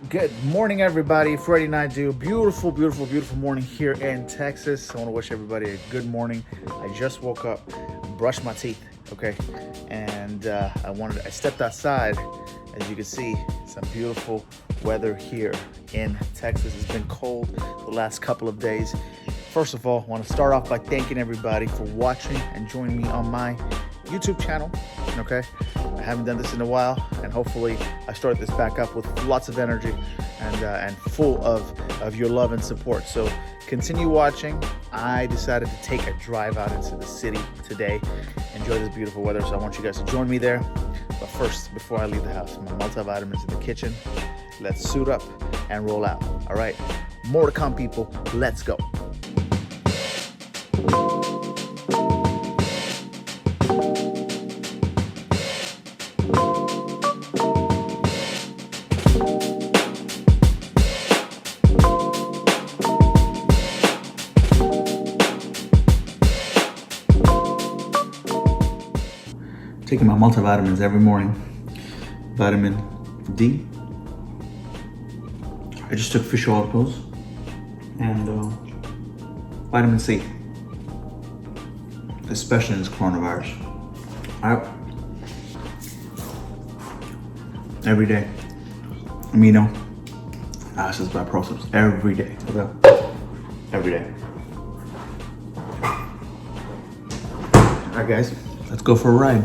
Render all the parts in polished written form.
Good morning, everybody. Freddy NAIDU. Beautiful, beautiful, beautiful morning here in Texas. I want to wish everybody a good morning. I just woke up, brushed my teeth, okay, and I stepped outside. As you can see, some beautiful weather here in Texas. It's been cold the last couple of days. First of all, I want to start off by thanking everybody for watching and joining me on my YouTube channel, okay? I haven't done this in a while, and hopefully I start this back up with lots of energy and full of your love and support. So continue watching. I decided to take a drive out into the city today, enjoy this beautiful weather, so I want you guys to join me there. But first, before I leave the house, my multivitamins in the kitchen. Let's suit up and roll out. All right, more to come, people. Let's go. Taking my multivitamins every morning. Vitamin D. I just took fish oil pills and vitamin C, especially in this coronavirus. Every day. Amino acids by process every day. Okay? Every day. All right, guys, let's go for a ride.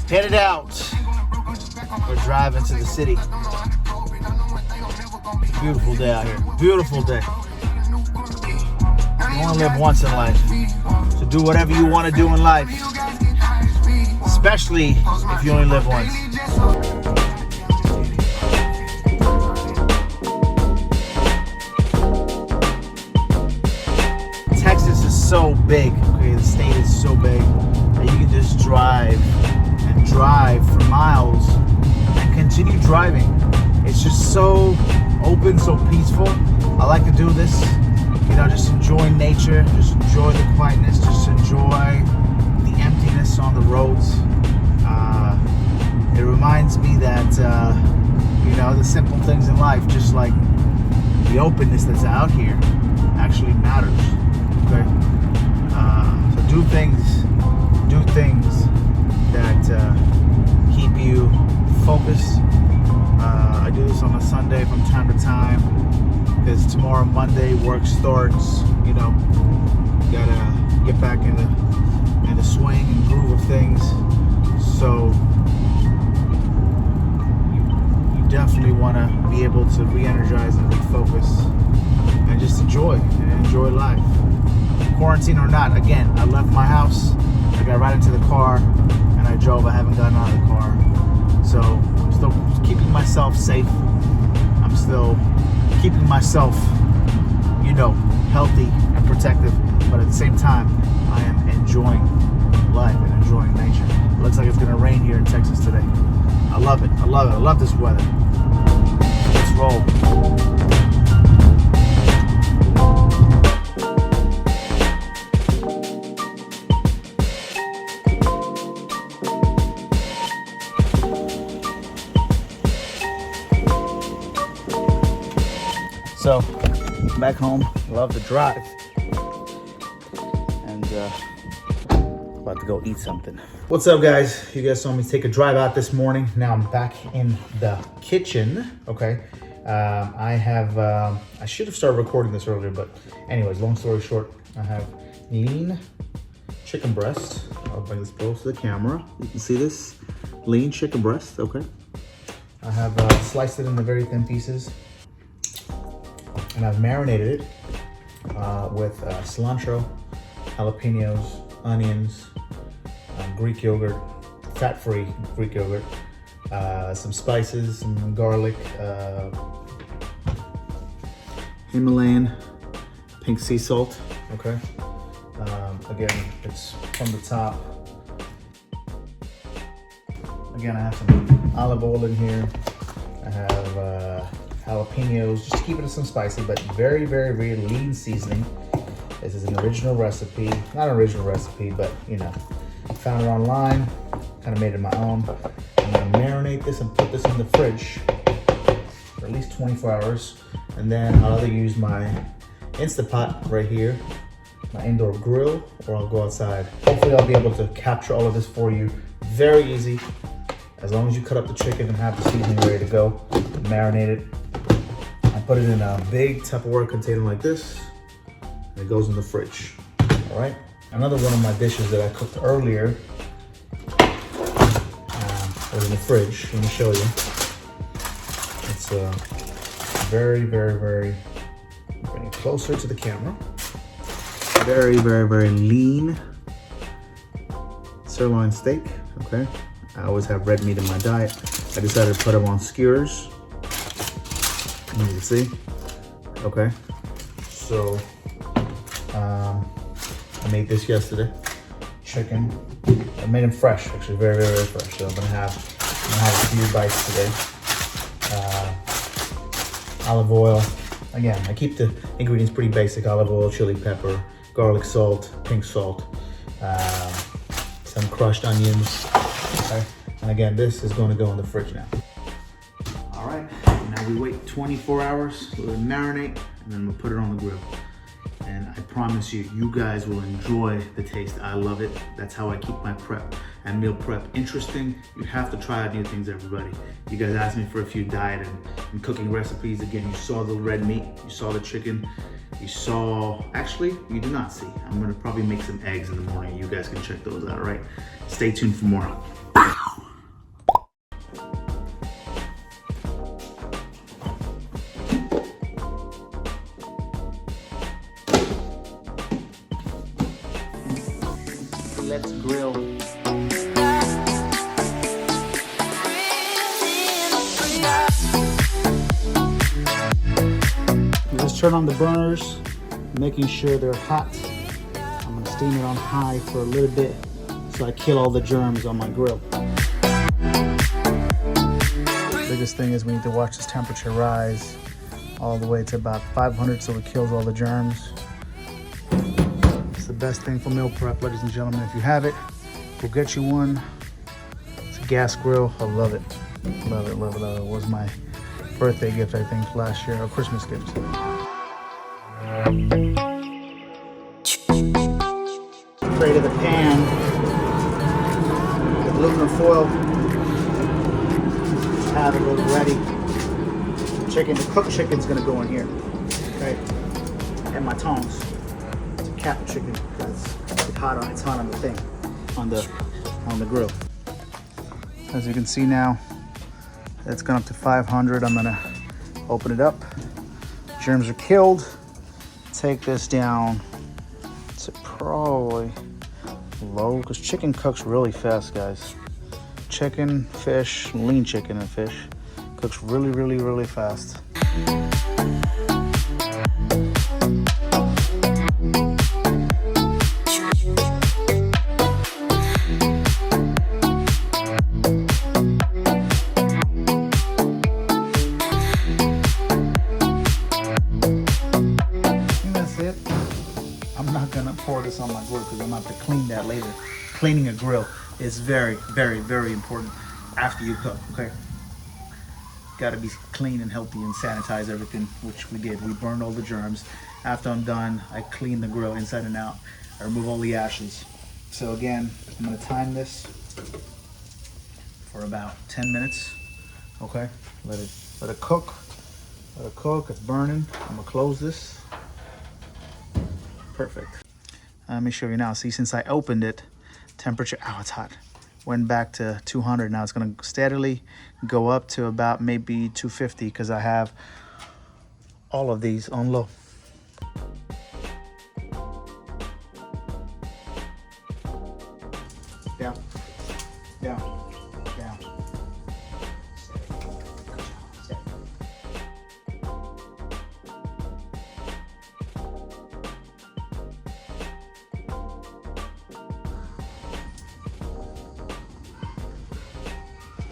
Headed out. We're driving to the city. Beautiful day out here. Beautiful day. You only live once in life. So do whatever you want to do in life. Especially if you only live once. Texas is so big. Okay, the state is so big that you can just drive for miles and continue driving. It's just so open, so peaceful. I like to do this, you know, just enjoy nature, just enjoy the quietness, just enjoy the emptiness on the roads. It reminds me that, you know, the simple things in life, just like the openness that's out here, actually matters. Okay, so do things that keep you focused. I do this on a Sunday from time to time because tomorrow, Monday, work starts. You know, gotta get back in the swing and groove of things. So you definitely want to be able to re-energize and refocus and just enjoy life. Quarantine or not, again, I left my house. I got right into the car and I drove. I haven't gotten out of the car. So I'm still keeping myself safe. I'm still keeping myself, you know, healthy and protective. But at the same time, I am enjoying life and enjoying nature. It looks like it's going to rain here in Texas today. I love it. I love it. I love this weather. Let's roll. So, back home, love to drive, and about to go eat something. What's up, guys? You guys saw me take a drive out this morning. Now I'm back in the kitchen, okay? I should have started recording this earlier, but anyways, long story short, I have lean chicken breast. I'll bring this close to the camera. You can see this lean chicken breast, okay? I have sliced it into very thin pieces. And I've marinated it with cilantro, jalapenos, onions, Greek yogurt, fat-free Greek yogurt, some spices, some garlic, Himalayan pink sea salt, okay? Again, it's from the top. Again, I have some olive oil in here. I have jalapenos, just to keep it some spicy, but very, very, very lean seasoning. This is an original recipe. Not an original recipe, but you know, found it online, kind of made it my own. I'm gonna marinate this and put this in the fridge for at least 24 hours. And then I'll either use my Instapot right here, my indoor grill, or I'll go outside. Hopefully I'll be able to capture all of this for you. Very easy. As long as you cut up the chicken and have the seasoning ready to go, marinate it. I put it in a big Tupperware container like this, and it goes in the fridge. All right. Another one of my dishes that I cooked earlier was in the fridge. Let me show you. It's very, very, very, bring it closer to the camera. Very, very, very lean sirloin steak, okay? I always have red meat in my diet. I decided to put them on skewers. You can see, okay? So, I made this yesterday. Chicken, I made them fresh, actually, very, very, very fresh. So I'm gonna have a few bites today. Olive oil. Again, I keep the ingredients pretty basic. Olive oil, chili pepper, garlic salt, pink salt, some crushed onions. Okay. And again, this is going to go in the fridge now. All right, now we wait 24 hours, we'll marinate, and then we'll put it on the grill. And I promise you, you guys will enjoy the taste. I love it. That's how I keep my prep and meal prep interesting. You have to try out new things, everybody. You guys asked me for a few diet and cooking recipes. Again, you saw the red meat, you saw the chicken, you saw, actually, you did not see. I'm gonna probably make some eggs in the morning. You guys can check those out, all right? Stay tuned for more. Let's grill. You just turn on the burners, making sure they're hot. I'm gonna steam it on high for a little bit so I kill all the germs on my grill. The biggest thing is we need to watch this temperature rise all the way to about 500 so it kills all the germs. The best thing for meal prep, ladies and gentlemen. If you have it, go get you one. It's a gas grill. I love it. Love it, love it, love it. It was my birthday gift, I think, last year, or Christmas gift. Created the pan with aluminum foil. Have it goes ready. Chicken, the cooked chicken's gonna go in here. Okay. And my tongs. Cap chicken because it's hot on the thing, on the grill. As you can see now, it's gone up to 500. I'm gonna open it up. Germs are killed. Take this down to probably low because chicken cooks really fast, guys. Chicken, fish, lean chicken and fish cooks really, really, really fast. Pour this on my grill because I'm going to have to clean that later. Cleaning a grill is very, very, very important after you cook, okay? Got to be clean and healthy and sanitize everything, which we did. We burned all the germs. After I'm done, I clean the grill inside and out. I remove all the ashes. So again, I'm going to time this for about 10 minutes, okay? Let it cook. Let it cook. It's burning. I'm going to close this. Perfect. Let me show you now. See, since I opened it, temperature, oh, it's hot. Went back to 200. Now it's gonna steadily go up to about maybe 250 because I have all of these on low. Down, down, down.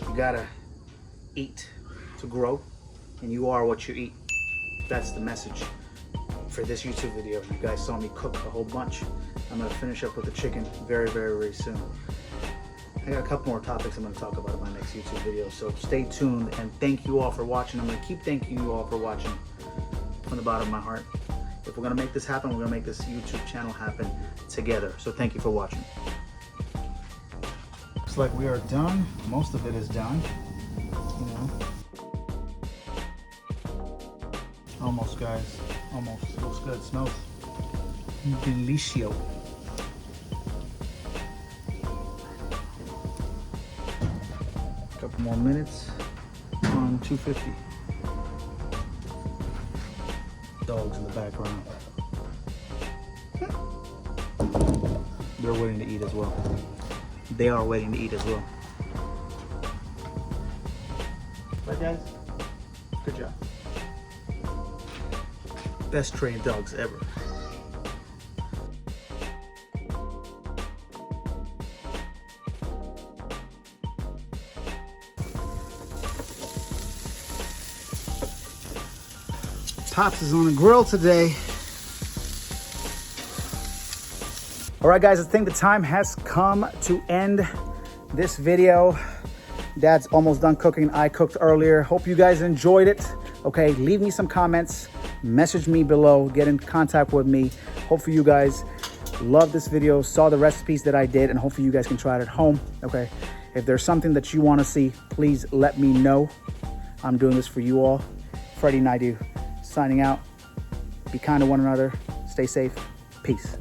You gotta eat to grow, and you are what you eat. That's the message for this YouTube video. You guys saw me cook a whole bunch. I'm gonna finish up with the chicken very, very, very soon. I got a couple more topics I'm gonna talk about in my next YouTube video, so stay tuned, and thank you all for watching. I'm gonna keep thanking you all for watching from the bottom of my heart. If we're gonna make this happen, we're gonna make this YouTube channel happen together. So thank you for watching. Looks like we are done. Most of it is done, you know. Almost, guys, almost. Looks good, smells delicio. Couple more minutes on 250. Dogs in the background. They're waiting to eat as well. They are waiting to eat as well. Right, guys? Good job. Best trained dogs ever. Pops is on the grill today. All right, guys, I think the time has come to end this video. Dad's almost done cooking. I cooked earlier. Hope you guys enjoyed it. Okay, leave me some comments, message me below, get in contact with me. Hopefully you guys loved this video, saw the recipes that I did, and hopefully you guys can try it at home. Okay, if there's something that you want to see, please let me know. I'm doing this for you all. Freddy NAIDU signing out. Be kind to one another. Stay safe. Peace.